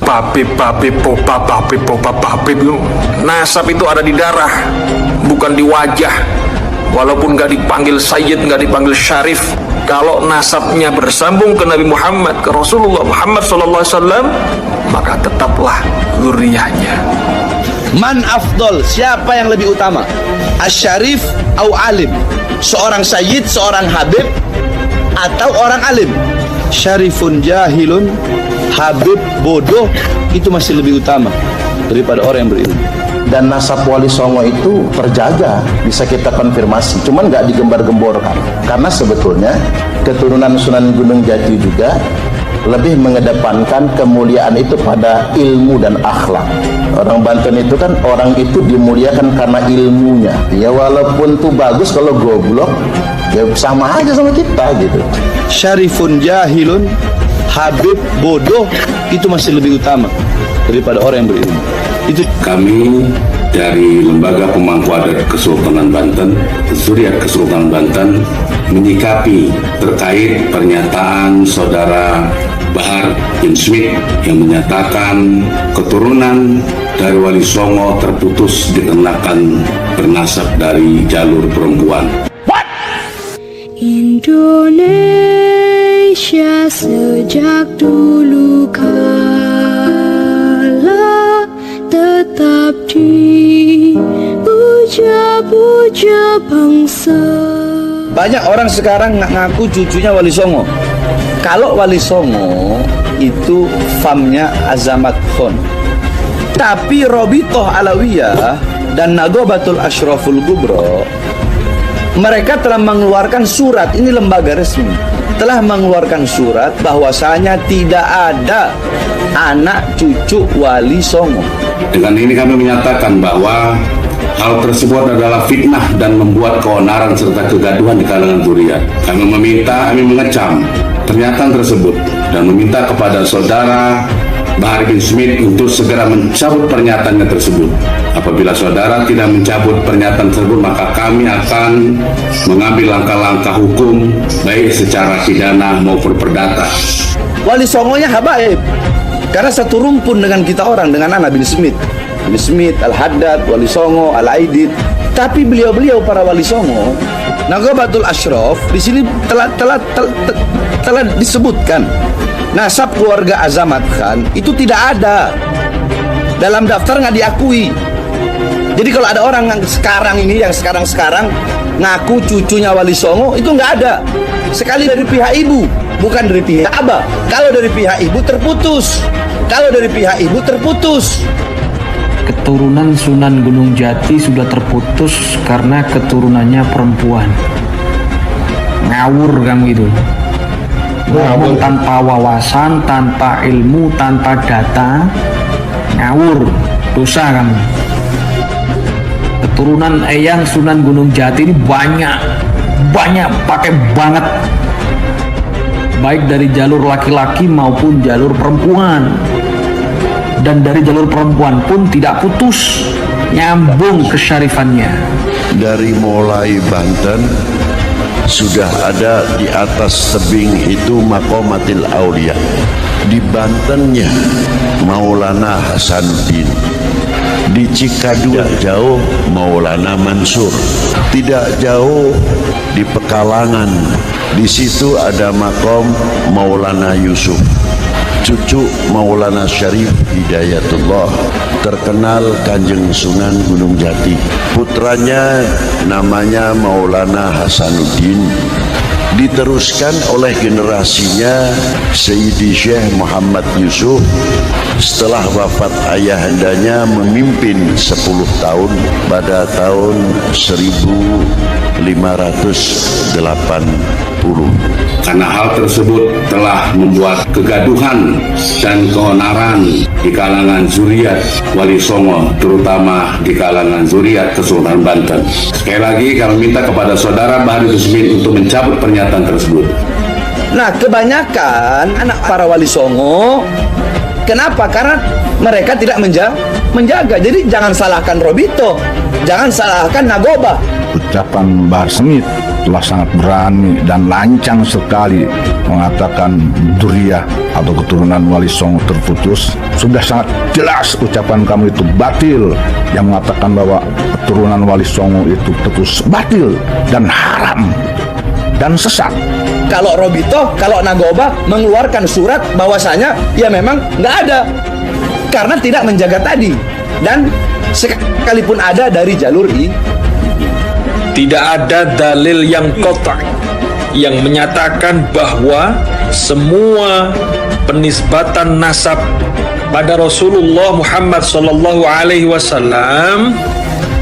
Papip. Nasab itu ada di darah, bukan di wajah. Walaupun gak dipanggil Sayyid, gak dipanggil Syarif, kalau nasabnya bersambung ke Nabi Muhammad, ke Rasulullah Muhammad SAW, maka tetaplah zuriyahnya. Man afdol, siapa yang lebih utama? Asyarif atau alim? Seorang Sayyid, seorang Habib, atau orang alim? Syarifun jahilun, Habib bodoh, itu masih lebih utama daripada orang yang berilmu. Dan nasab Wali Songo itu terjaga, bisa kita konfirmasi, cuman nggak digembar-gemborkan, karena sebetulnya keturunan Sunan Gunung Jati juga lebih mengedepankan kemuliaan itu pada ilmu dan akhlak. Orang Banten itu kan, orang itu dimuliakan karena ilmunya. Ya walaupun tuh bagus, kalau goblok ya sama aja sama kita gitu. Syarifun jahilun, Habib bodoh, itu masih lebih utama daripada orang yang berilmu. Itu kami dari Lembaga Pemangku Adat Kesultanan Banten, Zuriat Kesultanan Banten, menyikapi terkait pernyataan saudara Bahar bin Smith yang menyatakan keturunan dari Wali Songo terputus dikarenakan bernasab dari jalur perempuan. Indonesia sejak dulu kala tetap dipuja-puja bangsa. banyak orang sekarang ngaku cucunya Wali Songo. Kalau Wali Songo itu famnya Azamat Khan, tapi Robitoh Alawiyah dan Nagobatul Ashraful Kubro, mereka telah mengeluarkan surat, ini lembaga resmi, telah mengeluarkan surat bahwasanya tidak ada anak cucu Wali Songo. Dengan ini kami menyatakan bahwa hal tersebut adalah fitnah dan membuat keonaran serta kegaduhan di kalangan zuriat. Kami mengecam pernyataan tersebut dan meminta kepada saudara Bahar bin Smith untuk segera mencabut pernyataannya tersebut. Apabila saudara tidak mencabut pernyataan tersebut, maka kami akan mengambil langkah-langkah hukum baik secara pidana maupun perdata. Wali Songonya habaib, karena satu rumpun dengan kita orang, dengan anak bin Smith. Bin Smith, Al-Haddad, Wali Songo, Al-Aidid. Tapi beliau-beliau para Wali Songo, Nagobatul Ashraf, di sini telah disebutkan nasab keluarga Azamat Khan itu tidak ada dalam daftar, nggak diakui. Jadi kalau ada orang yang sekarang ini, yang sekarang ngaku cucunya Wali Songo, itu nggak ada. Sekali dari pihak ibu, bukan dari pihak abah. Kalau dari pihak ibu terputus. Keturunan Sunan Gunung Jati sudah terputus karena keturunannya perempuan. Ngawur kamu itu. Ngomong tanpa wawasan, tanpa ilmu, tanpa data. Ngawur, dosa kamu. Keturunan Eyang Sunan Gunung Jati ini banyak, pakai banget. Baik dari jalur laki-laki maupun jalur perempuan. Dan dari jalur perempuan pun tidak putus, nyambung kesyarifannya. Dari mulai Banten sudah ada di atas tebing itu Maqamatil Aulia. Di Bantennya Maulana Hasanuddin. Di Cikadu jauh Maulana Mansur. Tidak jauh di Pekalangan, di situ ada makom Maulana Yusuf, cucu Maulana Syarif Hidayatullah, terkenal Kanjeng Sunan Gunung Jati. Putranya namanya Maulana Hasanuddin, diteruskan oleh generasinya Sayyidi Syekh Muhammad Yusuf. Setelah wafat ayahandanya memimpin 10 tahun pada tahun 1580. Karena hal tersebut telah membuat kegaduhan dan keonaran di kalangan zuriat Wali Songo, terutama di kalangan zuriat Kesultanan Banten. Sekali lagi kami minta kepada saudara Bahar bin Smith untuk mencabut pernyataan tersebut. Nah, kebanyakan anak para Wali Songo, kenapa? Karena mereka tidak menjaga. Jadi jangan salahkan Robito, jangan salahkan Nagoba. Ucapan Bahar Smith telah sangat berani dan lancang sekali mengatakan duriyah atau keturunan Wali Songo terputus. Sudah sangat jelas ucapan kamu itu batil, yang mengatakan bahwa keturunan Wali Songo itu terputus batil dan haram dan sesat. Kalau Robito, kalau Nagoba mengeluarkan surat bahwasanya ya memang nggak ada, karena tidak menjaga tadi, dan sekalipun ada dari jalur ini, tidak ada dalil yang kotak yang menyatakan bahwa semua penisbatan nasab pada Rasulullah Muhammad SAW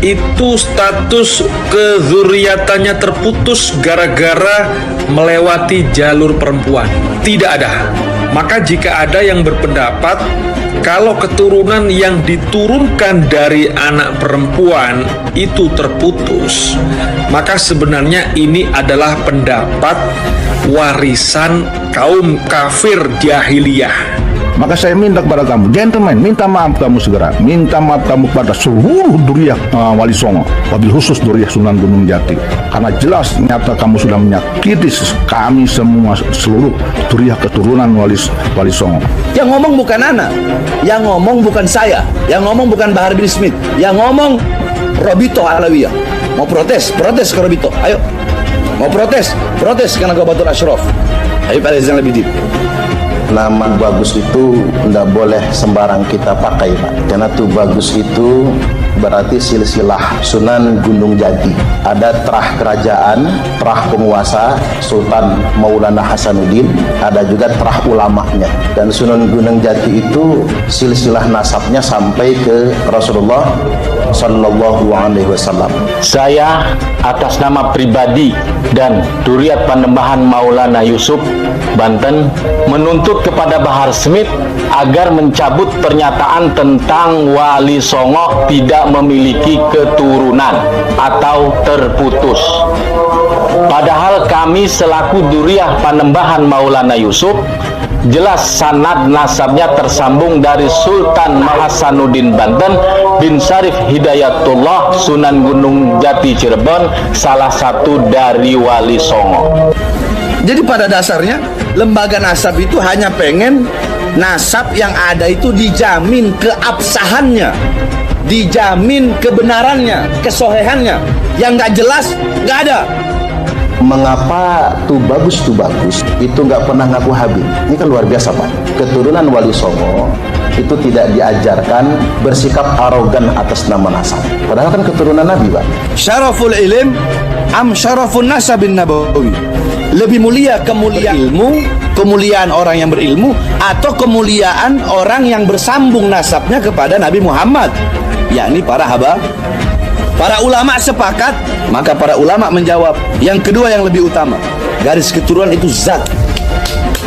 itu status kezuriatannya terputus gara-gara melewati jalur perempuan. Tidak ada. Maka jika ada yang berpendapat kalau keturunan yang diturunkan dari anak perempuan itu terputus, maka sebenarnya ini adalah pendapat warisan kaum kafir jahiliyah. Maka saya minta kepada kamu, gentleman, minta maaf kamu segera. Minta maaf kamu pada seluruh duriyah Wali Songo, wabil khusus duriyah Sunan Gunung Jati. Karena jelas nyata kamu sudah menyakiti kami semua, seluruh duriyah keturunan Wali Songo. yang ngomong bukan Ana, yang ngomong bukan saya, yang ngomong bukan Bahar bin Smith, yang ngomong Robito Alawiyah. Mau protes ke Robito, ayo. Mau protes ke Nagobatul Ashraf. Ayo Pak Rezan lebih deep. Nama bagus itu tidak boleh sembarang kita pakai, Pak. Karena tuh bagus itu berarti silsilah Sunan Gunung Jati. Ada terah kerajaan, terah penguasa Sultan Maulana Hasanuddin, ada juga terah ulamanya. Dan Sunan Gunung Jati itu silsilah nasabnya sampai ke Rasulullah Sallallahu Alaihi Wasallam. Saya atas nama pribadi dan Duriyat Panembahan Maulana Yusuf Banten menuntut kepada Bahar Smith agar mencabut pernyataan tentang Wali Songo tidak memiliki keturunan atau terputus. Padahal kami selaku Duriyah Panembahan Maulana Yusuf jelas sanad nasabnya tersambung dari Sultan Hasanuddin Banten bin Syarif Hidayatullah Sunan Gunung Jati Cirebon, salah satu dari Wali Songo. Jadi pada dasarnya lembaga nasab itu hanya pengen nasab yang ada itu dijamin keabsahannya, dijamin kebenarannya, kesohehannya. Yang nggak jelas nggak ada. Mengapa tuh bagus itu nggak pernah ngaku Habib? Ini kan luar biasa, Pak. Keturunan Wali Songo itu tidak diajarkan bersikap arogan atas nama nasab. Padahal kan keturunan Nabi, Pak. Syaraful ilim am syarafun nasabin nabawi. Lebih mulia kemuliaan ilmu, kemuliaan orang yang berilmu, atau kemuliaan orang yang bersambung nasabnya kepada Nabi Muhammad, yakni para haba. Para ulama sepakat, maka para ulama menjawab, yang kedua yang lebih utama, garis keturunan itu zat,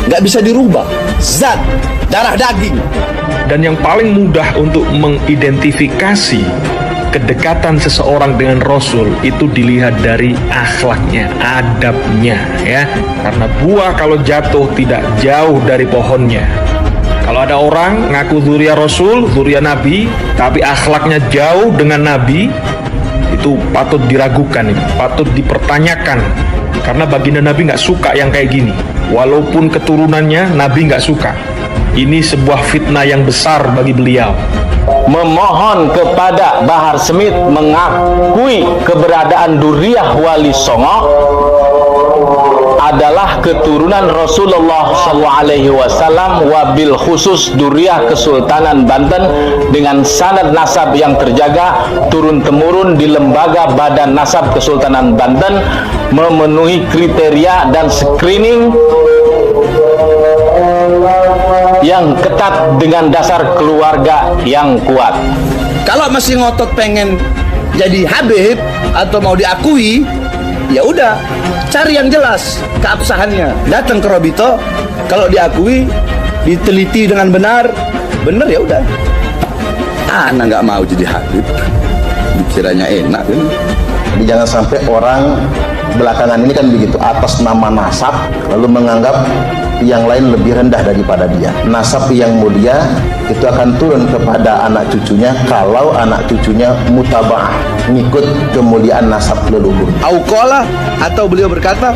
nggak bisa dirubah, zat, darah daging. Dan yang paling mudah untuk mengidentifikasi kedekatan seseorang dengan Rasul itu dilihat dari akhlaknya, adabnya, ya. Karena buah kalau jatuh tidak jauh dari pohonnya. Kalau ada orang ngaku zuriya Rasul, zuriya Nabi, tapi akhlaknya jauh dengan Nabi, itu patut diragukan, patut dipertanyakan. Karena baginda Nabi nggak suka yang kayak gini. Walaupun keturunannya Nabi nggak suka. Ini sebuah fitnah yang besar bagi beliau. Memohon kepada Bahar Smith mengakui keberadaan Duriyah Wali Songo adalah keturunan Rasulullah SAW, wabil khusus Duriyah Kesultanan Banten dengan sanad nasab yang terjaga turun-temurun di lembaga Badan Nasab Kesultanan Banten, memenuhi kriteria dan screening yang ketat dengan dasar keluarga yang kuat. Kalau masih ngotot pengen jadi Habib atau mau diakui, ya udah, cari yang jelas keabsahannya. Datang ke Robito, kalau diakui, diteliti dengan benar ya udah. Ana nggak mau jadi Habib. Dikiranya enak kan? Jadi jangan sampai orang belakangan ini kan begitu, atas nama nasab lalu menganggap yang lain lebih rendah daripada dia. Nasab yang mulia itu akan turun kepada anak cucunya kalau anak cucunya mutaba'ah, ngikut kemuliaan nasab leluhur. Auqala, atau beliau berkata,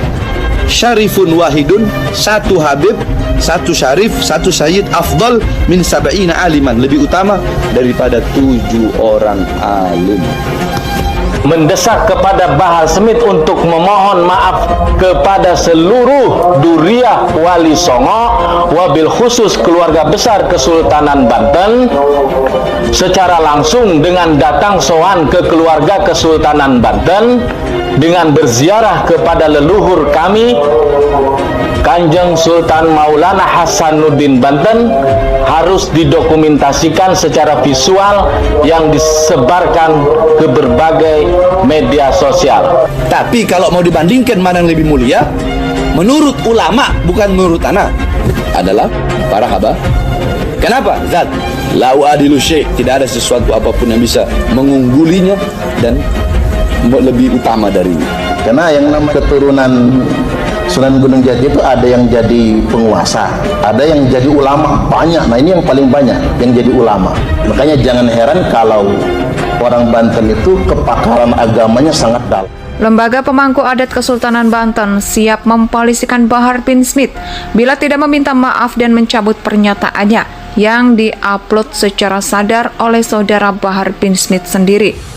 syarifun wahidun, satu habib, satu syarif, satu sayyid, afdal min sab'ina aliman, lebih utama daripada 7 orang alim. Mendesak kepada Bahar Smith untuk memohon maaf kepada seluruh Duriyah Wali Songo, wabil khusus keluarga besar Kesultanan Banten, secara langsung dengan datang sowan ke keluarga Kesultanan Banten, dengan berziarah kepada leluhur kami Kanjeng Sultan Maulana Hasanuddin Banten, harus didokumentasikan secara visual yang disebarkan ke berbagai media sosial. Tapi kalau mau dibandingkan mana yang lebih mulia, menurut ulama, bukan menurut anak, adalah para haba. Kenapa? Zat lau adilu syekh, tidak ada sesuatu apapun yang bisa mengunggulinya dan lebih utama darinya. Karena yang nama keturunan Sunan Gunung Jati itu ada yang jadi penguasa, ada yang jadi ulama, banyak. Nah ini yang paling banyak yang jadi ulama. Makanya jangan heran kalau orang Banten itu kepakaran agamanya sangat dalam. Lembaga Pemangku Adat Kesultanan Banten siap mempolisikan Bahar bin Smith bila tidak meminta maaf dan mencabut pernyataannya yang diupload secara sadar oleh saudara Bahar bin Smith sendiri.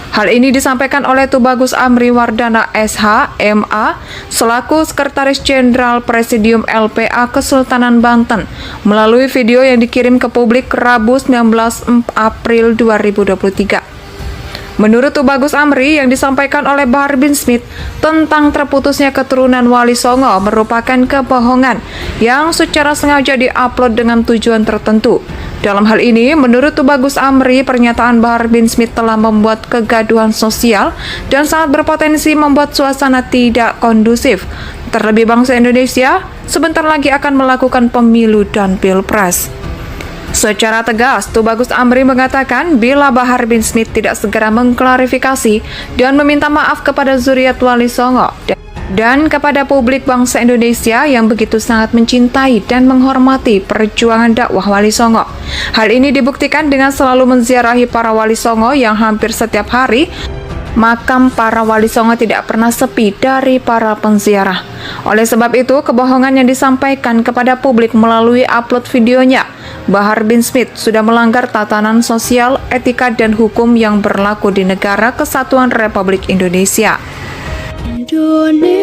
Hal ini disampaikan oleh Tubagus Amri Wardana SH, MA, selaku Sekretaris Jenderal Presidium LPA Kesultanan Banten, melalui video yang dikirim ke publik Rabu 19 April 2023. Menurut Tubagus Amri, yang disampaikan oleh Bahar bin Smith tentang terputusnya keturunan Wali Songo merupakan kebohongan yang secara sengaja diupload dengan tujuan tertentu. Dalam hal ini, menurut Tubagus Amri, pernyataan Bahar bin Smith telah membuat kegaduhan sosial dan sangat berpotensi membuat suasana tidak kondusif. Terlebih bangsa Indonesia sebentar lagi akan melakukan pemilu dan pilpres. Secara tegas, Tubagus Amri mengatakan bila Bahar bin Smith tidak segera mengklarifikasi dan meminta maaf kepada zuriat Wali Songo dan kepada publik bangsa Indonesia yang begitu sangat mencintai dan menghormati perjuangan dakwah Wali Songo. Hal ini dibuktikan dengan selalu menziarahi para Wali Songo yang hampir setiap hari. Makam para Wali Songo tidak pernah sepi dari para penziarah. Oleh sebab itu, kebohongan yang disampaikan kepada publik melalui upload videonya, Bahar bin Smith sudah melanggar tatanan sosial, etika, dan hukum yang berlaku di Negara Kesatuan Republik Indonesia. Indonesia